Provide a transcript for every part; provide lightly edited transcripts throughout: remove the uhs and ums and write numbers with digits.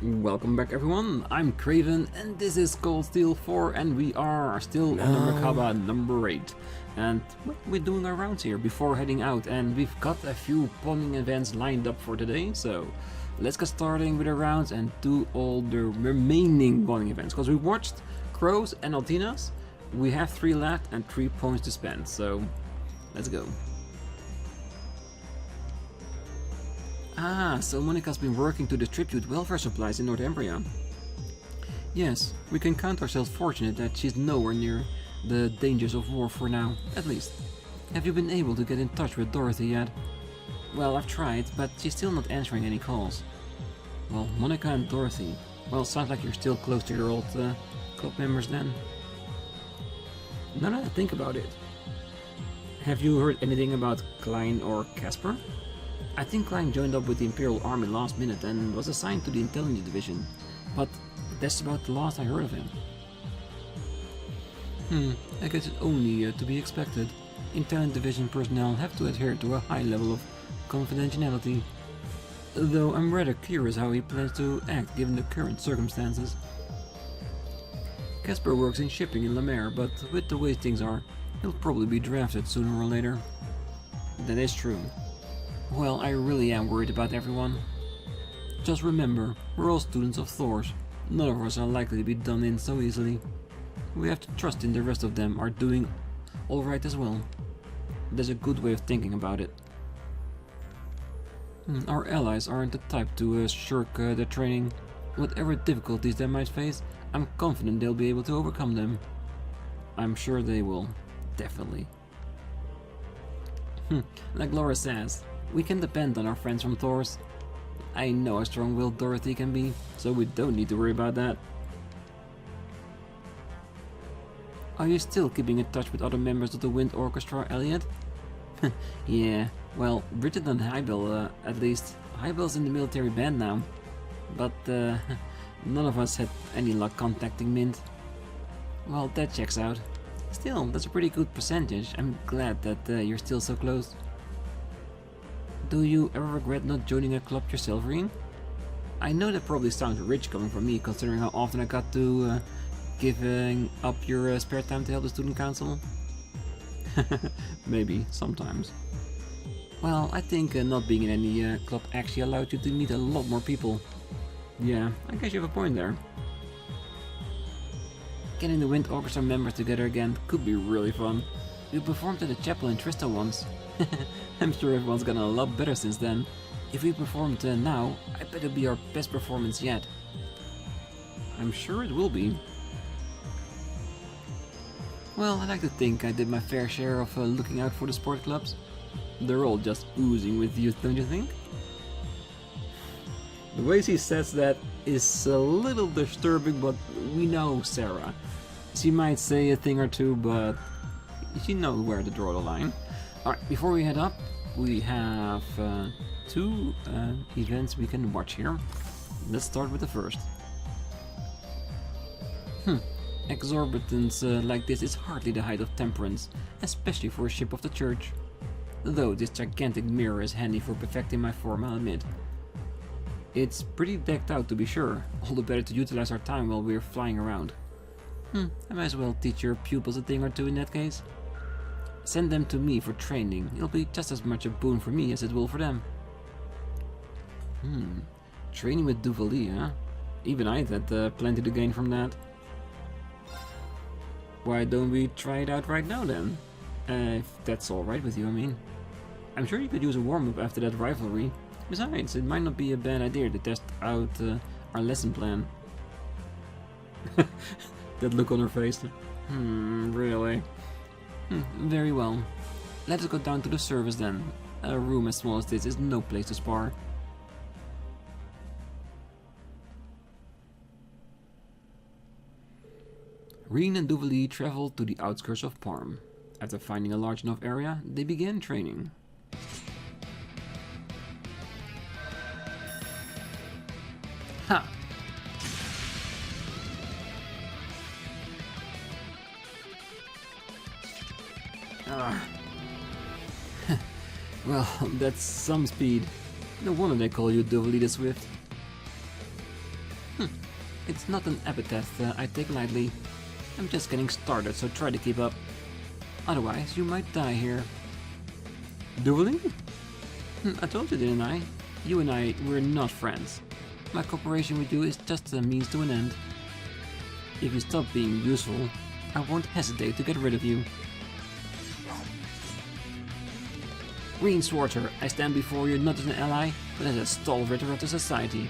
Welcome back everyone, I'm Craven and this is Cold Steel 4 and we are still on the Merkaba number 8. And we're doing our rounds here before heading out, and we've got a few pawning events lined up for today, so let's get starting with our rounds and do all the remaining pawning events. Because we watched Crows and Altinas, we have 3 left and 3 points to spend, so let's go. Ah, so Monica's been working to distribute welfare supplies in Northumbria. Yes, we can count ourselves fortunate that she's nowhere near the dangers of war for now, at least. Have you been able to get in touch with Dorothy yet? Well, I've tried, but she's still not answering any calls. Well, Monica and Dorothy. Well, sounds like you're still close to your old club members then. Now that I think about it. Have you heard anything about Klein or Casper? I think Klein joined up with the Imperial Army last minute and was assigned to the Intelligence Division, but that's about the last I heard of him. I guess it's only to be expected. Intelligence Division personnel have to adhere to a high level of confidentiality, though I'm rather curious how he plans to act given the current circumstances. Casper works in shipping in La Mer, but with the way things are, he'll probably be drafted sooner or later. That is true. Well, I really am worried about everyone. Just remember, we're all students of Thor's. None of us are likely to be done in so easily. We have to trust in the rest of them are doing alright as well. There's a good way of thinking about it. Our allies aren't the type to shirk their training. Whatever difficulties they might face, I'm confident they'll be able to overcome them. I'm sure they will. Definitely. Like Laura says, we can depend on our friends from Thor's. I know how strong-willed Dorothy can be, so we don't need to worry about that. Are you still keeping in touch with other members of the Wind Orchestra, Elliot? Yeah, well, Bridget and Hybel, at least. Hybel's in the military band now. But none of us had any luck contacting Mint. Well, that checks out. Still, that's a pretty good percentage. I'm glad that you're still so close. Do you ever regret not joining a club yourself, Rean? I know that probably sounds rich coming from me, considering how often I got to giving up your spare time to help the student council. Maybe, sometimes. Well, I think not being in any club actually allowed you to meet a lot more people. Yeah, I guess you have a point there. Getting the Wind Orchestra members together again could be really fun. We performed at the chapel in Trista once. I'm sure everyone's gotten a lot better since then. If we performed now, I bet it'll be our best performance yet. I'm sure it will be. Well, I like to think I did my fair share of looking out for the sport clubs. They're all just oozing with youth, don't you think? The way she says that is a little disturbing, but we know Sarah. She might say a thing or two, but she knows where to draw the line. Alright, before we head up, we have 2 events we can watch here. Let's start with the first. Exorbitance like this is hardly the height of temperance, especially for a ship of the church. Though this gigantic mirror is handy for perfecting my form, I'll admit. It's pretty decked out to be sure, all the better to utilize our time while we're flying around. I might as well teach your pupils a thing or two in that case. Send them to me for training. It'll be just as much a boon for me as it will for them. Training with Duvalier, huh? Even I had plenty to gain from that. Why don't we try it out right now then? If that's alright with you, I mean. I'm sure you could use a warm-up after that rivalry. Besides, it might not be a bad idea to test out our lesson plan. That look on her face. Really? Very well. Let us go down to the service then. A room as small as this is no place to spar. Rean and Duvalier traveled to the outskirts of Parm. After finding a large enough area, they began training. Ha! Well, that's some speed. No wonder they call you Duvalier the Swift. It's not an epithet I take lightly. I'm just getting started, so try to keep up. Otherwise, you might die here. Dueling? I told you, didn't I? You and I, we're not friends. My cooperation with you is just a means to an end. If you stop being useful, I won't hesitate to get rid of you. Rean Schwarzer, I stand before you not as an ally, but as a stalwart of the society.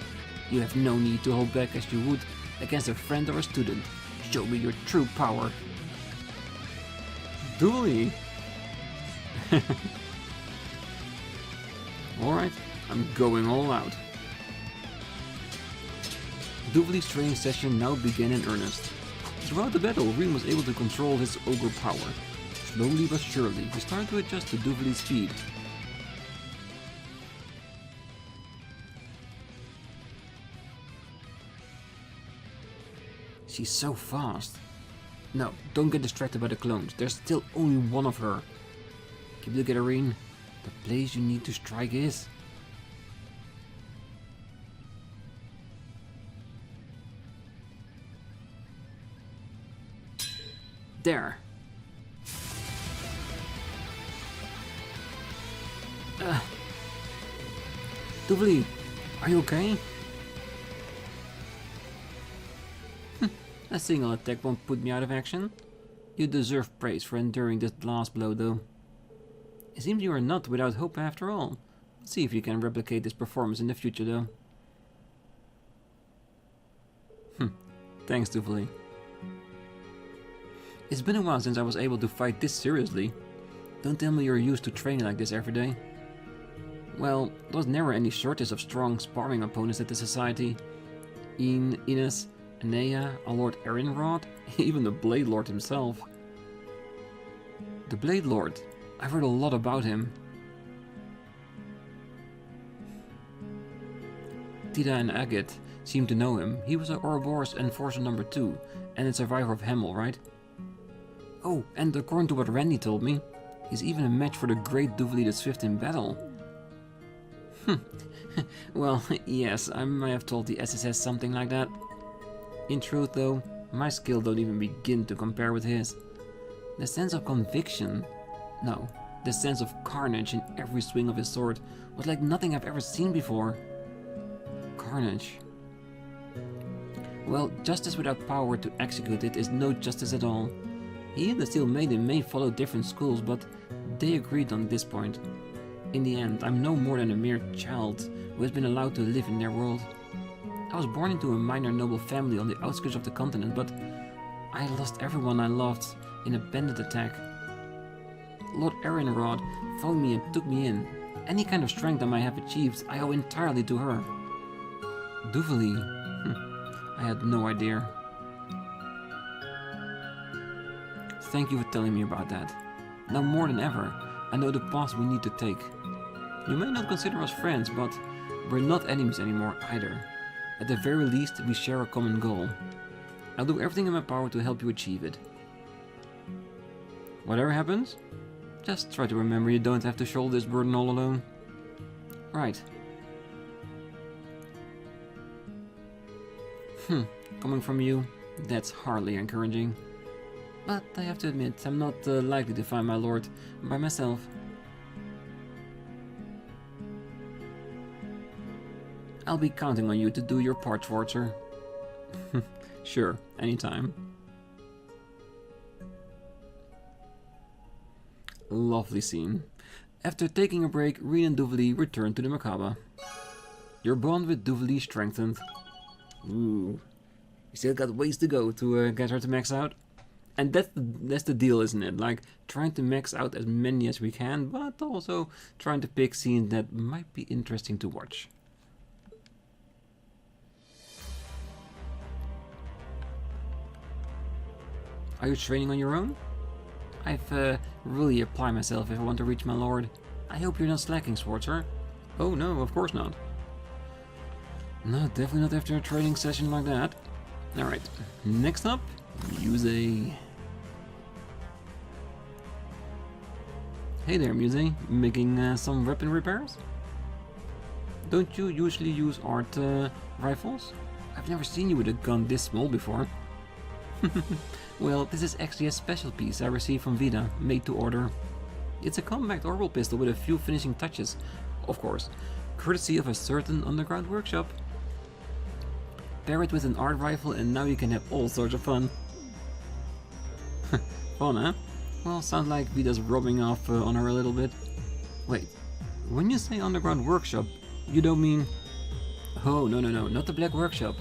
You have no need to hold back as you would against a friend or a student. Show me your true power. Duly. Alright, I'm going all out. Duvaly's training session now began in earnest. Throughout the battle, Rean was able to control his ogre power. Slowly but surely, he started to adjust to Duvaly's speed. She's so fast. No, don't get distracted by the clones. There's still only one of her. Keep together, Rean. The place you need to strike is... there. Duvaly, are you okay? A single attack won't put me out of action. You deserve praise for enduring this last blow, though. It seems you are not without hope after all. Let's see if you can replicate this performance in the future, though. Thanks, Duvaly. It's been a while since I was able to fight this seriously. Don't tell me you're used to training like this every day. Well, there was never any shortage of strong sparring opponents at the Society. Ines, Anea, our Lord Erinrod, even the Blade Lord himself. The Blade Lord, I've heard a lot about him. Tida and Agate seem to know him. He was an Ouroboros Enforcer number 2, and a survivor of Hemel, right? Oh, and according to what Randy told me, he's even a match for the great Duvaly the Swift in battle. Well, yes, I might have told the SSS something like that. In truth, though, my skill don't even begin to compare with his. The sense of conviction, no, the sense of carnage in every swing of his sword was like nothing I've ever seen before. Carnage. Well, justice without power to execute it is no justice at all. He and the Steel Maiden may follow different schools, but they agreed on this point. In the end, I'm no more than a mere child who has been allowed to live in their world. I was born into a minor noble family on the outskirts of the continent, but I lost everyone I loved in a bandit attack. Lord Erinrod found me and took me in. Any kind of strength I might have achieved, I owe entirely to her. Duvaly? I had no idea. Thank you for telling me about that. Now more than ever, I know the path we need to take. You may not consider us friends, but we're not enemies anymore either. At the very least, we share a common goal. I'll do everything in my power to help you achieve it. Whatever happens, just try to remember you don't have to shoulder this burden all alone. Right. Coming from you, that's hardly encouraging. But I have to admit, I'm not likely to find my lord by myself. I'll be counting on you to do your part, Schwarzer. Sure, anytime. Lovely scene. After taking a break, Rean and Duvaly returned to the Macabre. Your bond with Duvaly strengthened. Ooh. You still got ways to go to get her to max out. And that's the deal, isn't it? Like, trying to max out as many as we can, but also trying to pick scenes that might be interesting to watch. Are you training on your own? I've really applied myself if I want to reach my lord. I hope you're not slacking, Schwarzer. Oh no, of course not. No, definitely not after a training session like that. Alright, next up, Musse. Hey there, Musse. Making some weapon repairs? Don't you usually use art rifles? I've never seen you with a gun this small before. Well, this is actually a special piece I received from Vida, made to order. It's a compact orbital pistol with a few finishing touches, of course, courtesy of a certain underground workshop. Pair it with an art rifle and now you can have all sorts of fun. Fun, huh? Well, sounds like Vida's rubbing off on her a little bit. Wait, when you say underground workshop, you don't mean... Oh, no, not the Black Workshop.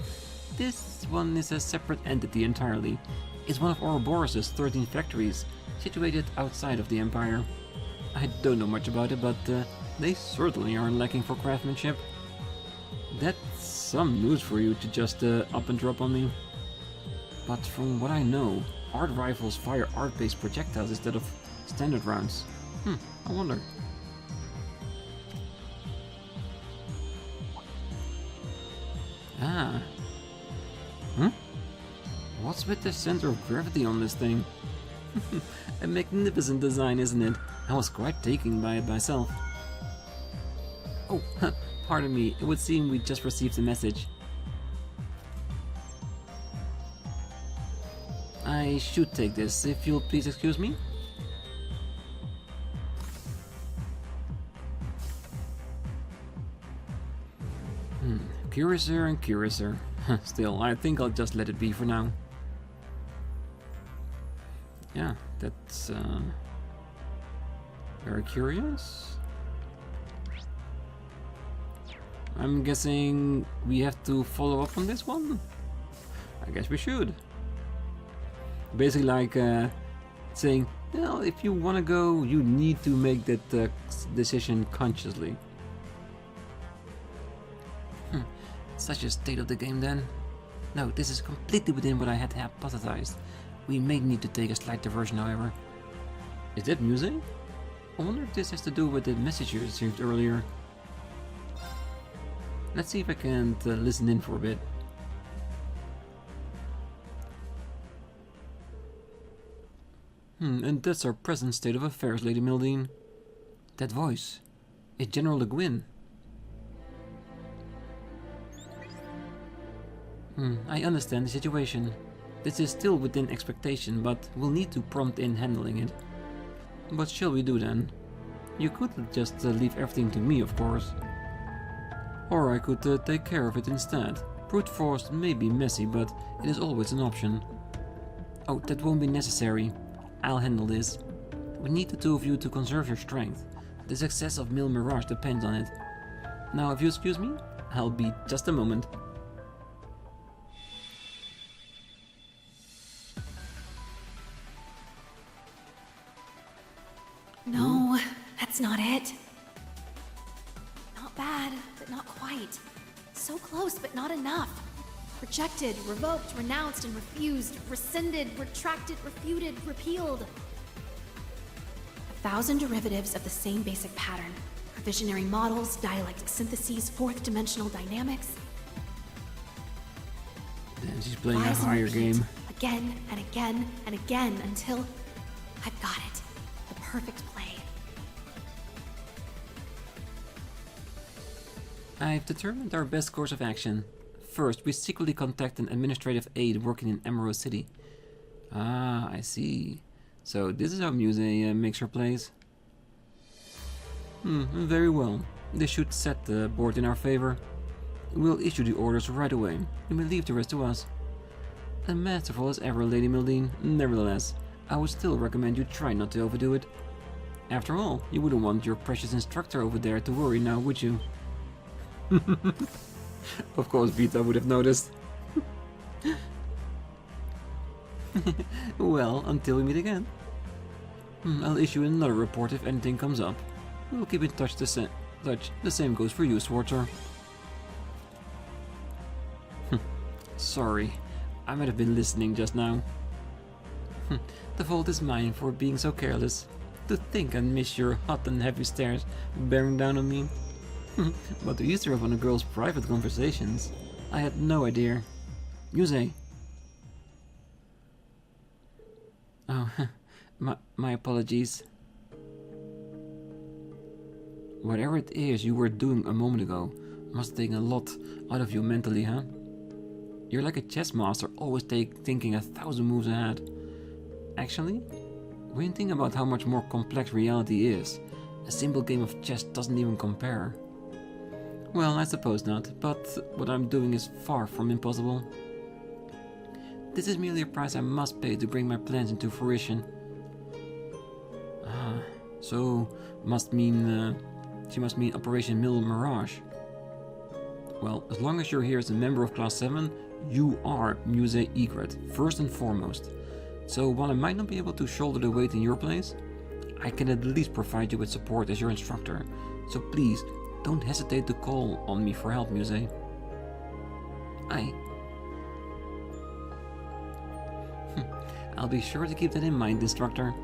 This one is a separate entity entirely. It's one of Ouroboros' 13 factories, situated outside of the Empire. I don't know much about it, but they certainly aren't lacking for craftsmanship. That's some news for you to just up and drop on me. But from what I know, art rifles fire art-based projectiles instead of standard rounds. I wonder. Ah. What's with the center of gravity on this thing? A magnificent design, isn't it? I was quite taken by it myself. Oh, pardon me, it would seem we just received a message. I should take this, if you'll please excuse me. Curiouser and curiouser. Still, I think I'll just let it be for now. Yeah, that's very curious. I'm guessing we have to follow up on this one? I guess we should. Basically like saying, well, if you want to go, you need to make that decision consciously. Such a state of the game then. No, this is completely within what I had hypothesized. We may need to take a slight diversion, however. Is that Musse? I wonder if this has to do with the message you received earlier. Let's see if I can listen in for a bit. And that's our present state of affairs, Lady Mildine. That voice. It's General Le Guin. I understand the situation. This is still within expectation, but we'll need to prompt in handling it. What shall we do then? You could just leave everything to me, of course. Or I could take care of it instead. Brute force may be messy, but it is always an option. Oh, that won't be necessary. I'll handle this. We need the two of you to conserve your strength. The success of Mille Mirage depends on it. Now, if you excuse me, I'll be just a moment. No, that's not it. Not bad, but not quite. So close, but not enough. Rejected, revoked, renounced, and refused. Rescinded, retracted, refuted, repealed. 1,000 derivatives of the same basic pattern. Provisionary models, dialectic syntheses, fourth-dimensional dynamics. And she's playing a higher game. Again and again and again until I've got it. The perfect play. I've determined our best course of action. First, we secretly contact an administrative aide working in Emerald City. Ah, I see. So this is how Musse makes her plays. Very well. This should set the board in our favor. We'll issue the orders right away. You may leave the rest to us. As masterful as ever, Lady Mildine. Nevertheless, I would still recommend you try not to overdo it. After all, you wouldn't want your precious instructor over there to worry now, would you? Of course, Vita would have noticed. Well, until we meet again. I'll issue another report if anything comes up. We'll keep in touch. The same goes for you, Schwarzer. Sorry, I might have been listening just now. The fault is mine for being so careless. To think and miss your hot and heavy stares bearing down on me. But to eavesdrop on a girl's private conversations, I had no idea. Musse. Oh, my apologies. Whatever it is you were doing a moment ago must take a lot out of you mentally, huh? You're like a chess master, always thinking 1,000 moves ahead. Actually, when you think about how much more complex reality is, a simple game of chess doesn't even compare. Well, I suppose not, but what I'm doing is far from impossible. This is merely a price I must pay to bring my plans into fruition. Ah, so she must mean Operation Middle Mirage. Well, as long as you're here as a member of Class 7, you are Musse Egret, first and foremost. So while I might not be able to shoulder the weight in your place, I can at least provide you with support as your instructor. So please, don't hesitate to call on me for help, Musse. Aye. I'll be sure to keep that in mind, instructor.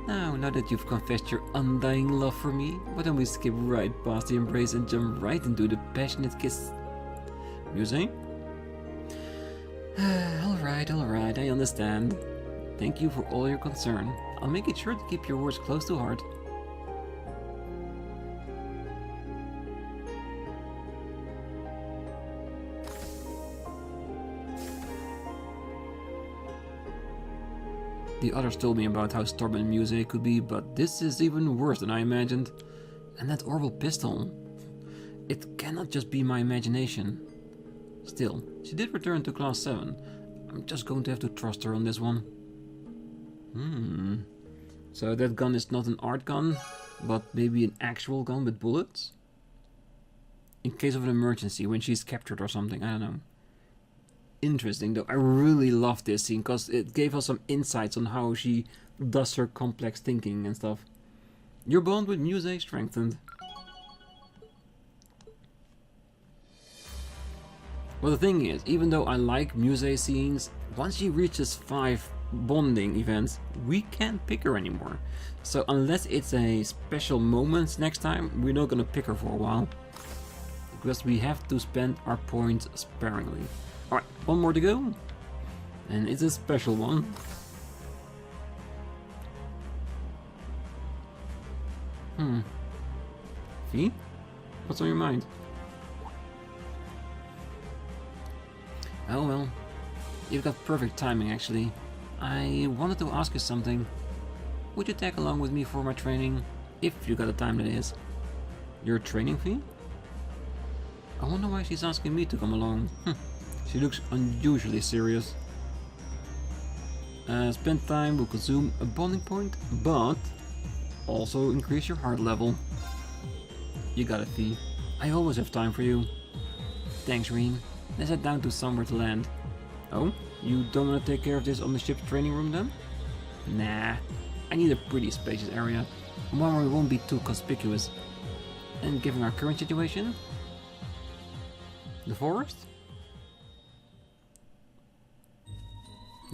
Now that you've confessed your undying love for me, why don't we skip right past the embrace and jump right into the passionate kiss? Musse? Alright, I understand. Thank you for all your concern. I'll make it sure to keep your words close to heart. The others told me about how stubborn Musse could be, but this is even worse than I imagined. And that orbital pistol. It cannot just be my imagination. Still, she did return to Class 7. I'm just going to have to trust her on this one. So that gun is not an art gun, but maybe an actual gun with bullets? In case of an emergency, when she's captured or something, I don't know. Interesting though, I really love this scene because it gave us some insights on how she does her complex thinking and stuff. Your bond with Musse strengthened. Well, the thing is, even though I like Musse scenes, once she reaches 5 bonding events, we can't pick her anymore. So unless it's a special moment next time, we're not gonna pick her for a while. Because we have to spend our points sparingly. Alright, one more to go. And it's a special one. V? What's on your mind? Oh well, you've got perfect timing actually. I wanted to ask you something. Would you tag along with me for my training? If you got the time, that is. Your training fee? I wonder why she's asking me to come along. She looks unusually serious. Spend time will consume a bonding point, but also increase your heart level. You got it, Fee. I always have time for you. Thanks, Rean. Let's head down to somewhere to land. Oh? You don't want to take care of this on the ship's training room then? Nah. I need a pretty spacious area. One where we won't be too conspicuous. And given our current situation? The forest?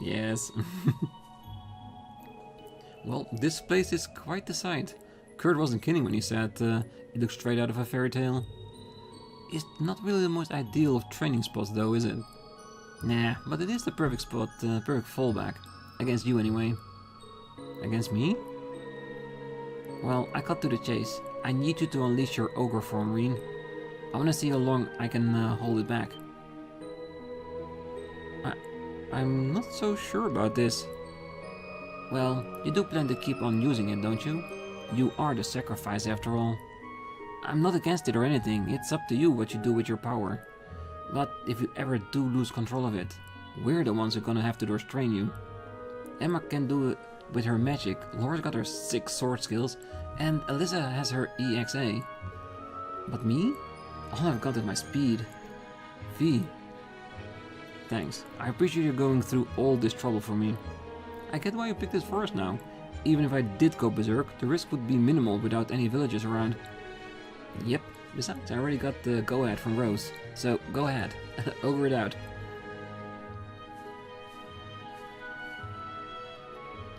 Yes. Well, this place is quite the sight. Kurt wasn't kidding when he said it looks straight out of a fairy tale. It's not really the most ideal of training spots though, is it? Nah, but it is the perfect spot, perfect fallback. Against you anyway. Against me? Well, I cut to the chase. I need you to unleash your ogre form, Rean. I wanna see how long I can hold it back. I'm not so sure about this. Well, you do plan to keep on using it, don't you? You are the sacrifice after all. I'm not against it or anything, it's up to you what you do with your power. But if you ever do lose control of it, we're the ones who are gonna have to restrain you. Emma can do it with her magic, Laura's got her 6 sword skills, and Alyssa has her EXA. But me? All I've got is my speed. V. Thanks. I appreciate you going through all this trouble for me. I get why you picked this forest now. Even if I did go berserk, the risk would be minimal without any villagers around. Yep. Besides, I already got the go-ahead from Rose. So, go ahead. Over it out.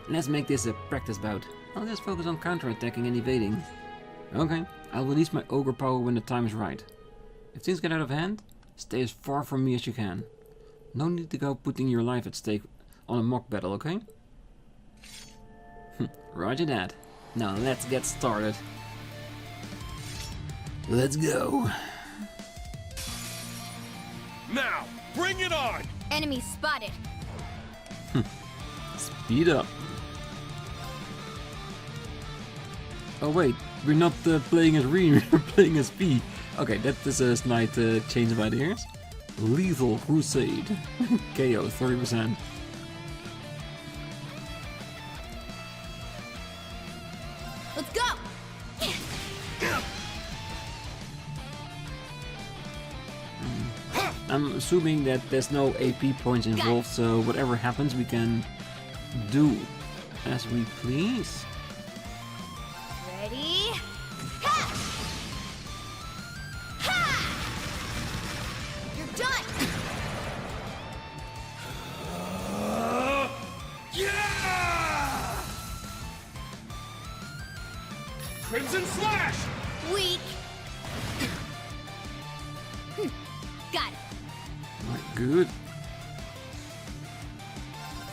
Let's make this a practice bout. I'll just focus on counterattacking and evading. Okay, I'll release my ogre power when the time is right. If things get out of hand, stay as far from me as you can. No need to go putting your life at stake on a mock battle, okay? Roger that. Now let's get started. Let's go. Now, Bring it on! Enemy spotted. Speed up. Oh wait, we're not playing as Rean, we're playing as P. Okay, that is a slight change of ideas. Lethal Crusade. KO 30%. Let's go! I'm assuming that there's no AP points involved, so whatever happens we can do as we please. Ready? Ha! Ha! You're done! Yeah! Crimson Slash! Weak! Got it. Alright, good.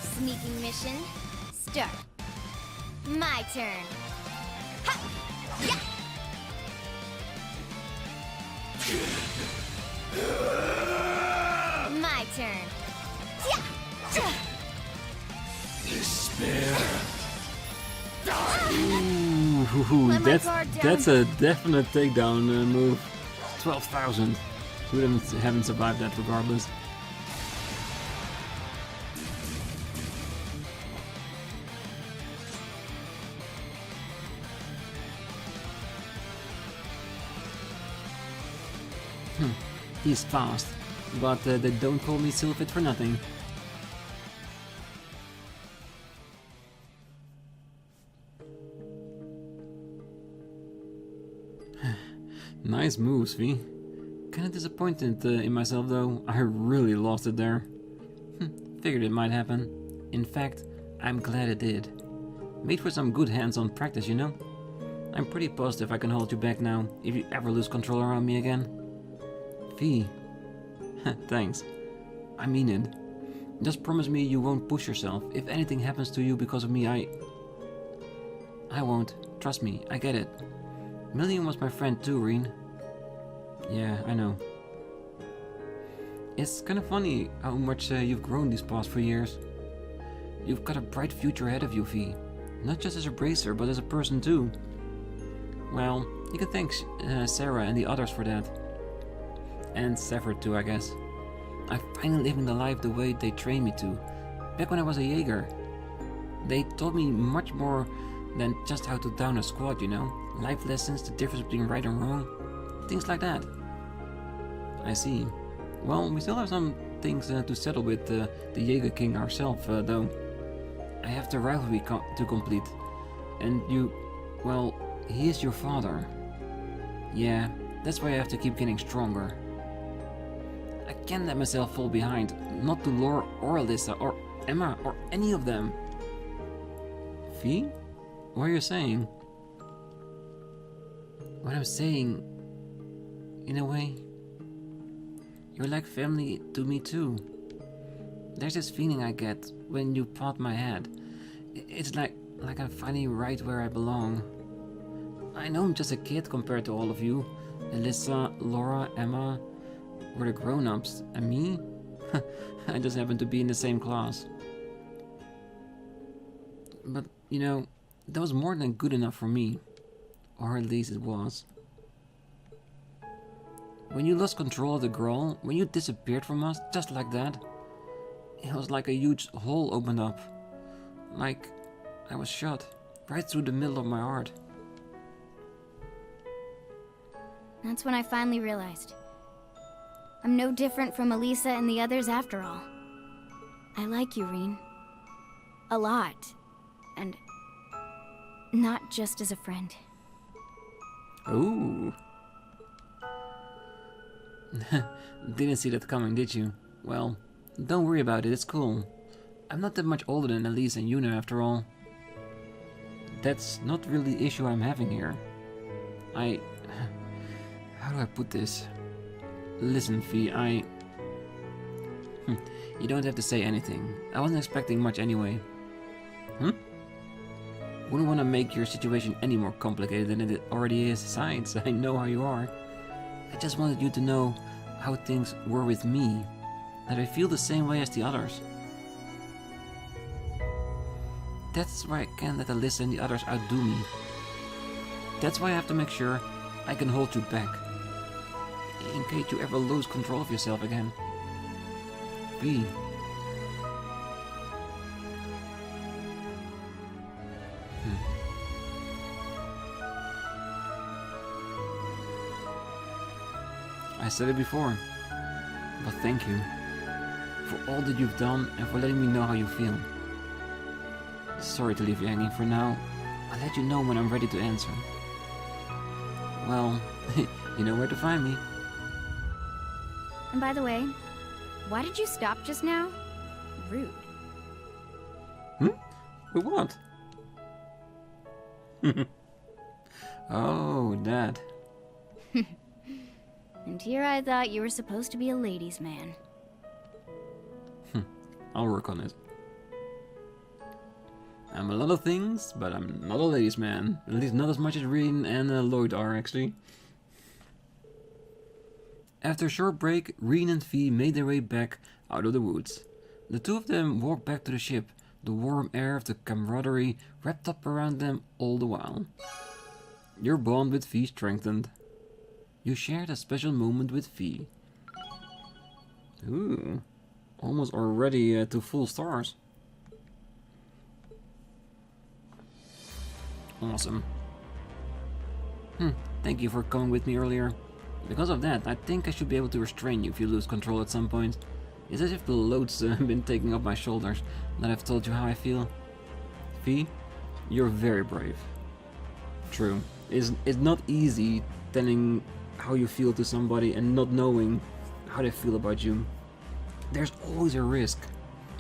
Sneaking mission, start. My turn. Ha! Yeah! My turn. Yeah! Despair. Ooh, Let my guard down. that's a definite takedown move. 12,000. We haven't survived that regardless. He's fast, but they don't call me Sylphid for nothing. Nice moves, V. Kinda disappointed in myself though. I really lost it there. Figured it might happen. In fact, I'm glad it did. Made for some good hands-on practice, you know? I'm pretty positive I can hold you back now if you ever lose control around me again. V. Thanks. I mean it. Just promise me you won't push yourself. If anything happens to you because of me, I won't. Trust me, I get it. Million was my friend too, Rean. Yeah, I know. It's kind of funny how much you've grown these past few years. You've got a bright future ahead of you, V. Not just as a bracer, but as a person too. Well, you can thank Sarah and the others for that. And Sever too, I guess. I'm finally living the life the way they trained me to. Back when I was a Jaeger. They taught me much more than just how to down a squad, you know? Life lessons, the difference between right and wrong. Things like that. I see. Well, we still have some things to settle with the Jaeger King ourselves, though. I have the rivalry to complete. And you... well, he is your father. Yeah, that's why I have to keep getting stronger. I can't let myself fall behind. Not to Laura or Alyssa or Emma or any of them. V? What are you saying? What I'm saying... in a way... you're like family to me too. There's this feeling I get when you pat my head. It's like I'm finally right where I belong. I know I'm just a kid compared to all of you. Alyssa, Laura, Emma... we're the grown-ups. And me? I just happen to be in the same class. But, you know, that was more than good enough for me. Or at least it was. When you lost control of the girl, when you disappeared from us, just like that, it was like a huge hole opened up. Like I was shot, right through the middle of my heart. That's when I finally realized. I'm no different from Elisa and the others after all. I like you, Rean. A lot. And not just as a friend. Ooh. Didn't see that coming, did you? Well, don't worry about it, it's cool. I'm not that much older than Elise and Yuna after all. That's not really the issue I'm having here. How do I put this? Listen, Fee, you don't have to say anything. I wasn't expecting much anyway. Wouldn't want to make your situation any more complicated than it already is. Besides, I know how you are. I just wanted you to know how things were with me. that I feel the same way as the others. That's why I can't let Alyssa and the others outdo me. That's why I have to make sure I can hold you back, in case you ever lose control of yourself again. V. I said it before, but thank you for all that you've done and for letting me know how you feel. Sorry to leave you hanging for now. I'll let you know when I'm ready to answer. Well, you know where to find me. And by the way, why did you stop just now? Rude. With what? Oh, that. And here I thought you were supposed to be a ladies' man. I'll work on it. I'm a lot of things, but I'm not a ladies' man. At least not as much as Rean and Lloyd are, actually. After a short break, Rean and Fee made their way back out of the woods. The two of them walked back to the ship, the warm air of the camaraderie wrapped up around them all the while. Your bond with Fee strengthened. You shared a special moment with Fee. Ooh, almost already to full stars. Awesome. Thank you for coming with me earlier. Because of that, I think I should be able to restrain you if you lose control at some point. It's as if the load's been taking off my shoulders, that I've told you how I feel. Fee, you're very brave. True. It's not easy telling how you feel to somebody and not knowing how they feel about you. There's always a risk.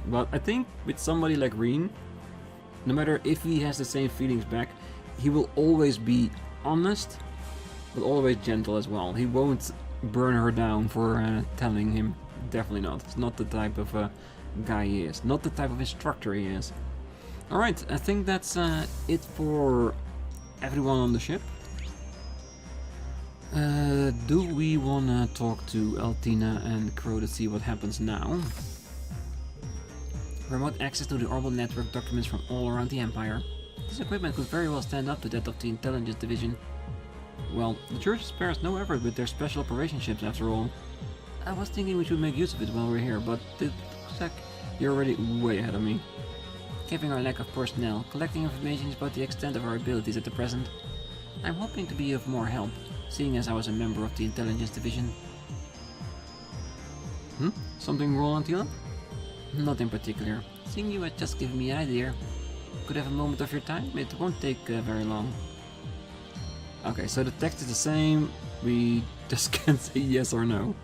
But I think with somebody like Rean, no matter if he has the same feelings back, he will always be honest, but always gentle as well. He won't burn her down for telling him. Definitely not. It's not the type of guy he is. Not the type of instructor he is. Alright, I think that's it for everyone on the ship. Do we wanna talk to Altina and Crow to see what happens now? Remote access to the orbital network documents from all around the Empire. This equipment could very well stand up to that of the Intelligence Division. Well, the Church spares no effort with their special operation ships after all. I was thinking we should make use of it while we're here, but it looks like you're already way ahead of me. Given our lack of personnel, collecting information is about the extent of our abilities at the present. I'm hoping to be of more help, seeing as I was a member of the Intelligence Division. Something wrong, Antila? Not in particular. Seeing you has just given me an idea. Could I have a moment of your time? It won't take very long. Okay, so the text is the same. We just can't say yes or no.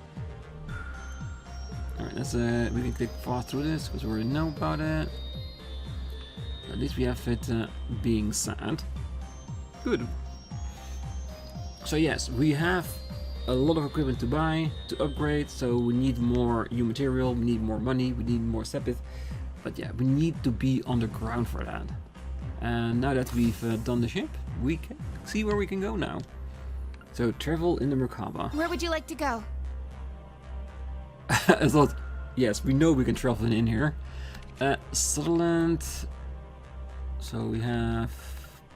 Alright, let's we can click fast through this because we already know about it. At least we have it being said. Good. So yes, we have a lot of equipment to buy, to upgrade, so we need more new material, we need more money, we need more sepith. But yeah, we need to be on the ground for that. And now that we've done the ship, we can see where we can go now. So travel in the Merkaba. Where would you like to go? I thought, yes, we know we can travel in here. Sutherland. So we have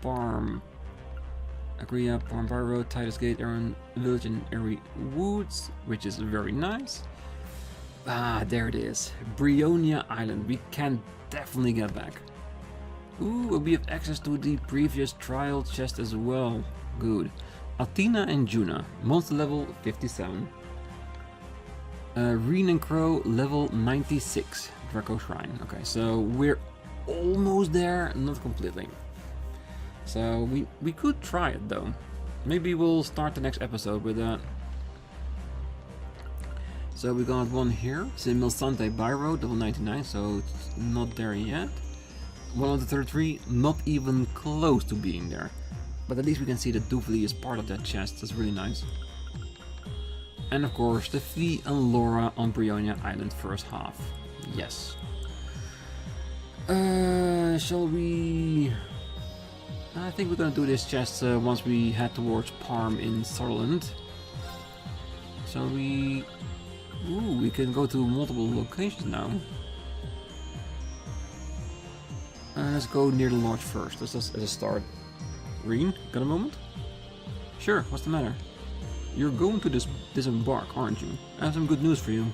Parm, Agria, Parm Bar Road, Titus Gate, Aaron Village, and Airy Woods, which is very nice. Ah, there it is. Brionia Island. We can definitely get back. Ooh, we have access to the previous trial chest as well. Good. Athena and Juna, monster level 57. Rean and Crow, level 96. Draco Shrine. Okay, so we're almost there, not completely. So we could try it though. Maybe we'll start the next episode with that. So we got one here. It's in Milsante by road, level 99, so it's not there yet. One of the 33, not even close to being there. But at least we can see that Doofly is part of that chest. That's really nice. And of course, the Fee and Laura on Brionia Island first half. Yes. Shall we... I think we're gonna do this chest once we head towards Parm in Sutherland. Shall we Ooh, we can go to multiple locations now. Let's go near the lodge first, as a start. Rean, got a moment? Sure, what's the matter? You're going to disembark, aren't you? I have some good news for you.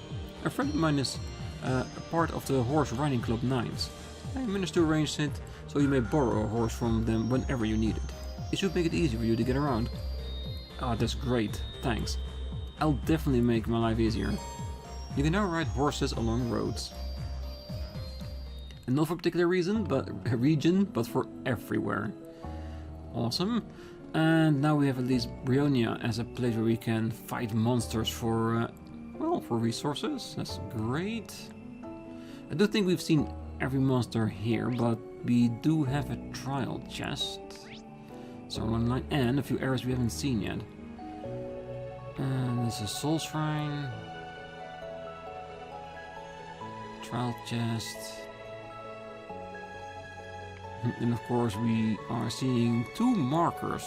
A friend of mine is a part of the Horse Riding Club 9s. I managed to arrange it so you may borrow a horse from them whenever you need it. It should make it easy for you to get around. Ah, that's great, thanks. I'll definitely make my life easier. You can now ride horses along roads. And not for a particular region, but for everywhere. Awesome. And now we have at least Brionia as a place where we can fight monsters for, well, for resources. That's great. I don't think we've seen every monster here, but we do have a trial chest. Someone line and a few areas we haven't seen yet. And there's a soul shrine. Trial chest. And of course we are seeing 2 markers.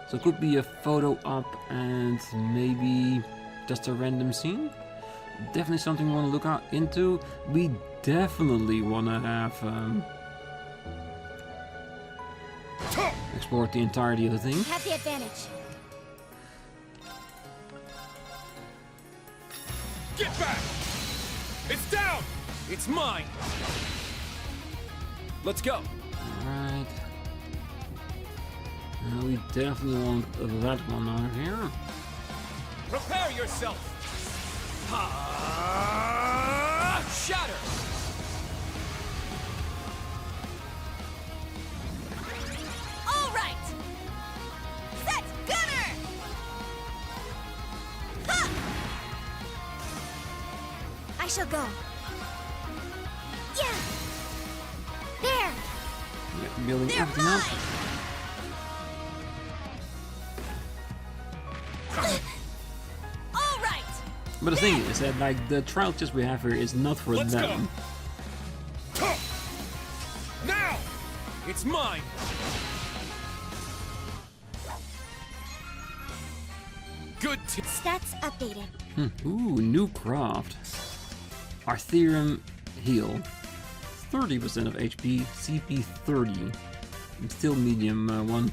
So it could be a photo up and maybe just a random scene. Definitely something we want to look out into. We definitely want to have explored the entirety of the thing. Have the advantage. Get back! It's down! It's mine! Let's go! Alright. We definitely want that one out here. Prepare yourself! Shatter! All right! Set gunner! Ha! I shall go. Yeah! There! Yeah, building They're everything up. mine! All right! But the thing is that like the trial chest we have here is not for Let's them. go! Now! It's mine! Good Stats updated. Ooh, new craft. Arthurium heal. 30% of HP, CP 30. And still medium one.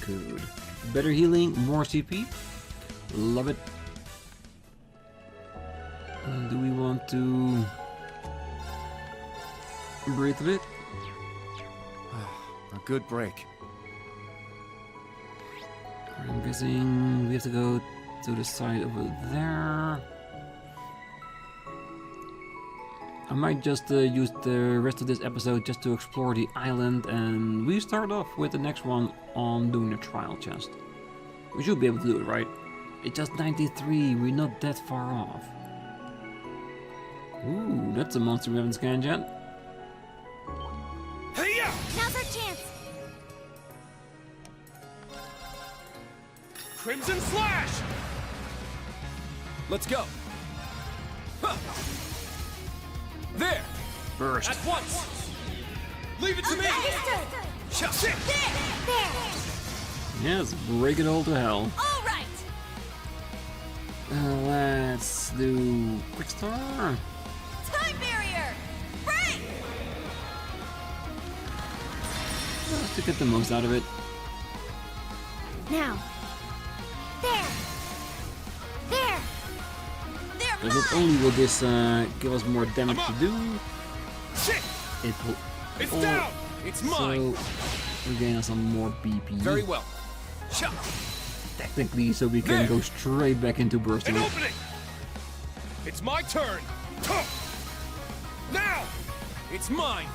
Good. Better healing, more CP. Love it. Do we want to breathe a bit? A good break. I'm guessing we have to go to the side over there. I might just use the rest of this episode just to explore the island, and we start off with the next one on doing the trial chest. We should be able to do it, right? It's just 93, we're not that far off. Ooh, that's a monster we haven't scanned yet. Hey-ya! Now's our chance. Crimson Slash! Let's go. Huh. There! Burst. At once! Leave it to me! Shit! There. Yes, break it all to hell. All right! Let's do quick star. Time barrier! Break! Just to get the most out of it. Now. There. They're But not mine! only will this give us more damage to do, Shit! it will It's all- down! It's mine! So we gain some more BP. Very well. Shut! Technically, so we can There. go straight back into An bursting. opening! It's my turn! Tuh. Now! It's mine!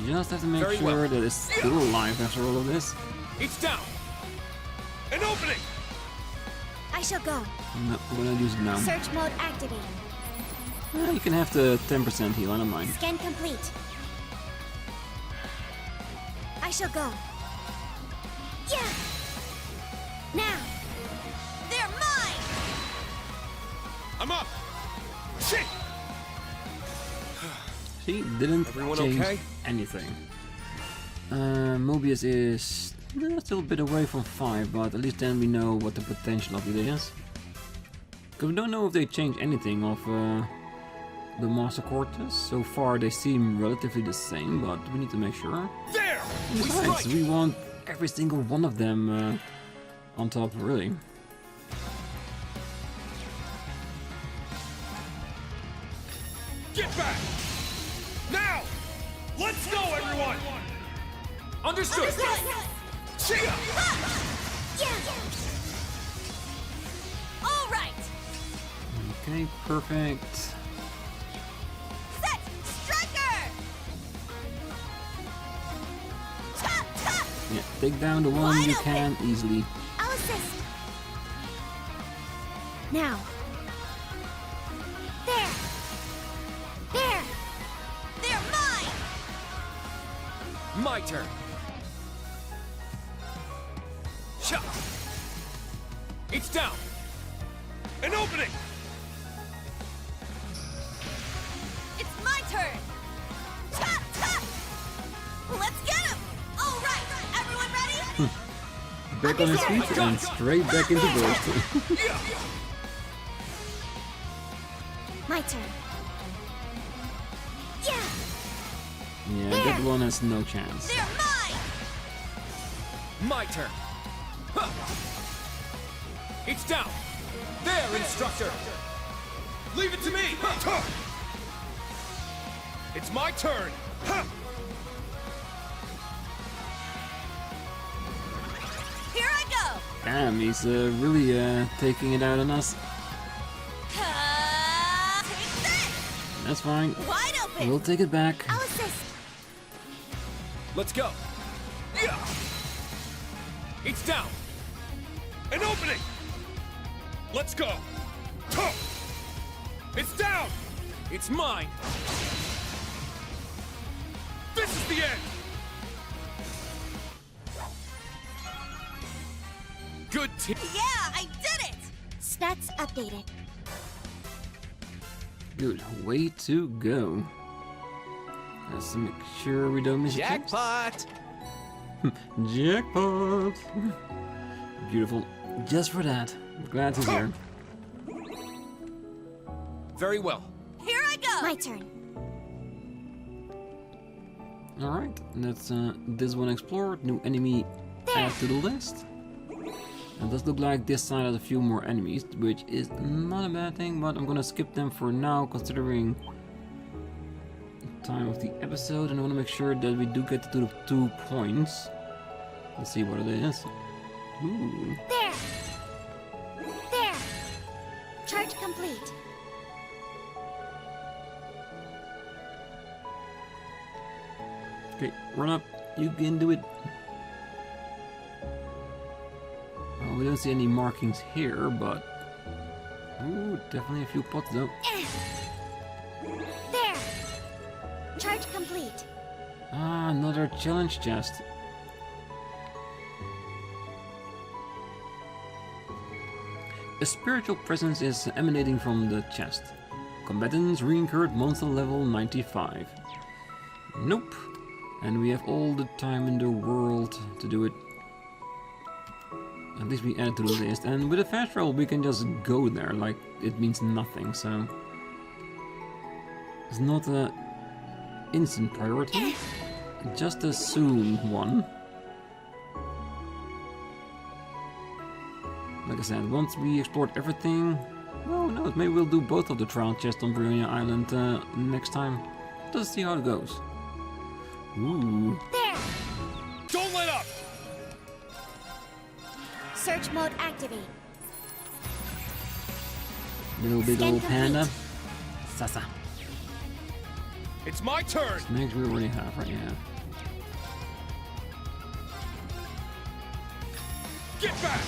You just have to make Very sure well. that it's still alive after all of this. It's down! An opening! I shall go. No, I'm gonna use it now. Search mode activated. You can have the 10% heal, I don't mind. Scan complete. I shall go. Yeah! Now! They're mine! I'm up! Shit! See, didn't Everyone change okay? anything. Mobius is still a bit away from 5, but at least then we know what the potential of it is. Because we don't know if they changed anything of the Master Cortes. So far they seem relatively the same, but we need to make sure. There! We Besides, strike! we want every single one of them on top, really. Get back! Now! Let's go, everyone! Understood! Chia! All right. Okay, perfect. Set. Striker. Yeah, take down the one Wide you open. can easily. I'll assist. Now. There. There. They're mine. My turn! Cha! It's down! An opening! It's my turn. Cha, cha. Let's get him. All right. Everyone ready? Back on his feet and straight back into burst. Yeah! My turn. Yeah. Yeah, that one has no chance. They're mine. My turn! Huh. It's down! There, instructor! Leave it to me! Huh. It's my turn! Huh. Here I go. Damn, he's really taking it out on us. Take this. That's fine. Wide open. We'll take it back. I'll assist. Let's go! Yeah! It's down! An opening! Let's go! Huh. It's down! It's mine! This is the end! Good team! Yeah, I did it. Stats updated. Good, way to go. Let's make sure we don't miss a text. Jackpot! Jackpot! Beautiful. Just for that. Glad to hear. Very well. Here I go. My turn. Alright, that's this one explored. New enemy add to the list. It does look like this side has a few more enemies, which is not a bad thing, but I'm gonna skip them for now, considering the time of the episode, and I want to make sure that we do get to the 2 points. Let's see what it is. Ooh. There. There. Charge complete. Okay, run up. You can do it. Well, we don't see any markings here, but... Ooh, definitely a few pots though. There. Charge complete. Ah, another challenge chest. A spiritual presence is emanating from the chest. Combatants re-incurred monster level 95. Nope. And we have all the time in the world to do it. At least we add it to the list. And with a fast travel we can just go there, like it means nothing, so... It's not a instant priority, just a soon one. Like I said, once we explored everything, well, who knows, maybe we'll do both of the trial chests on Virginia Island next time. Let's see how it goes. Ooh. There. Don't let up! Search mode activate. Little big Scan old panda. complete. Sasa. It's my turn! Snakes we already have, right? Yeah. Get back!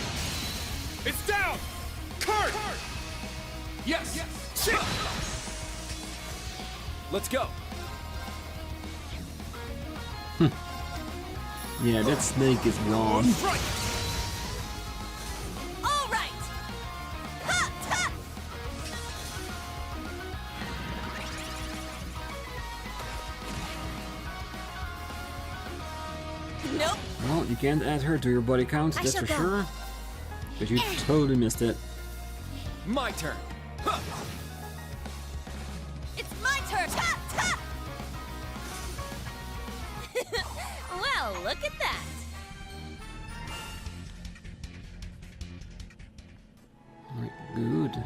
It's down! Kurt! Yes! Shit! Let's go! Yeah, that snake is gone. Strike! All right. Ha, ha. Nope. Well, you can't add her to your body count, I that's shall for go. sure. But you totally missed it. My turn. Huh. It's my turn! Ha! Ha! Well, look at that! Alright, good.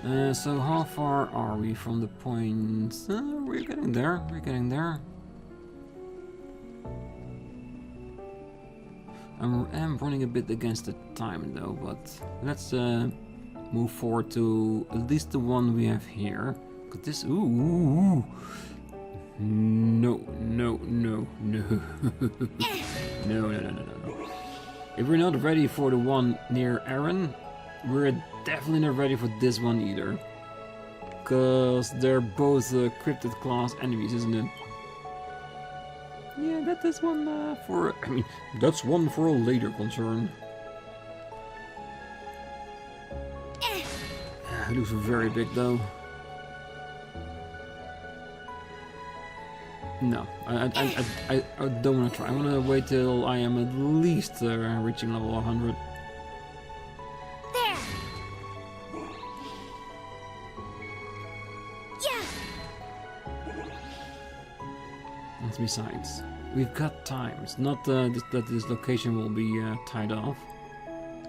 Yeah! So how far are we from the point? We're getting there, we're getting there. I'm running a bit against the time though, but let's move forward to at least the one we have here. Cause this, ooh. No. No. If we're not ready for the one near Aaron, we're definitely not ready for this one either. Cause they're both cryptid class enemies, isn't it? Yeah, that is one for... I mean, that's one for a later concern. It looks very big though. No, I don't want to try. I want to wait till I am at least reaching level 100. There! Yeah! And besides, we've got time. It's not that this location will be tied off.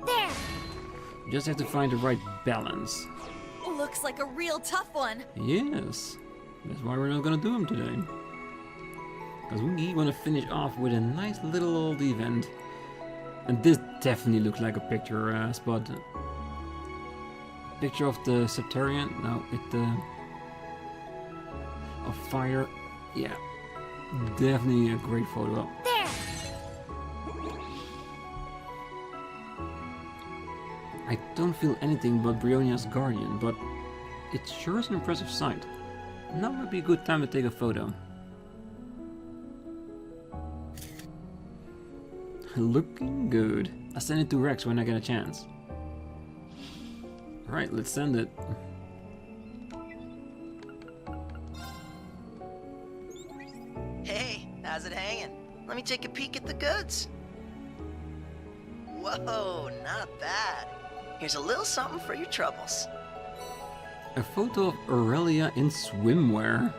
There! We just have to find the right balance. Looks like a real tough one. Yes, that's why we're not gonna do them today. Because we want to finish off with a nice little old event. And this definitely looks like a picture spot. Picture of the Septarian. No, of fire. Yeah, definitely a great photo. There! I don't feel anything but Brionia's guardian, but it sure is an impressive sight. Now would be a good time to take a photo. Looking good. I'll send it to Rex when I get a chance. Alright, let's send it. Hey, how's it hanging? Let me take a peek at the goods. Whoa, not bad. Here's a little something for your troubles. A photo of Aurelia in swimwear.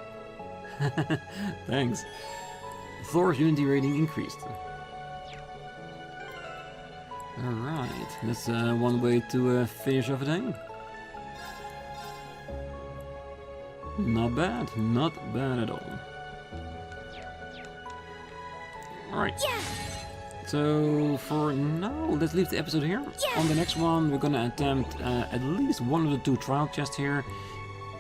Thanks. Thor's unity rating increased. Alright, that's one way to finish off a day. Not bad at all. Alright. Yeah! So for now, let's leave the episode here. Yeah. On the next one, we're gonna attempt at least one of the two trial chests here.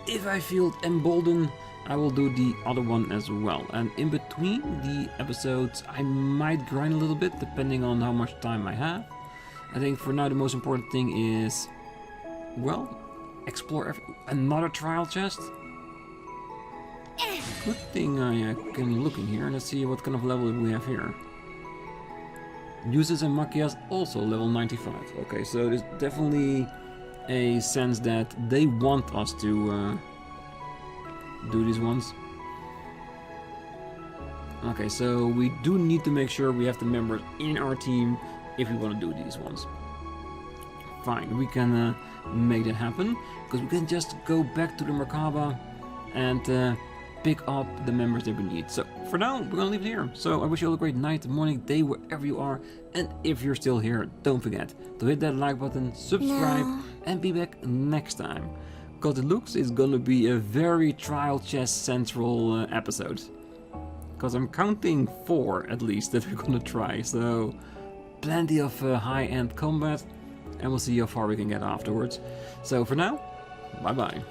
If I feel emboldened, I will do the other one as well. And in between the episodes, I might grind a little bit, depending on how much time I have. I think for now the most important thing is, well, explore another trial chest. Good thing I can look in here. Let's see what kind of level we have here. Musse and Machias also level 95. Okay, so there's definitely a sense that they want us to do these ones. Okay, so we do need to make sure we have the members in our team if we want to do these ones. Fine, we can make that happen, because we can just go back to the Merkaba and pick up the members that we need. So for now, we're gonna leave it here. So I wish you all a great night, morning, day, wherever you are. And if you're still here, don't forget to hit that like button, subscribe, and be back next time. Because it looks it's gonna be a very trial chest central episode. Because I'm counting 4 at least that we're gonna try. So plenty of high-end combat, and we'll see how far we can get afterwards. So for now, bye bye.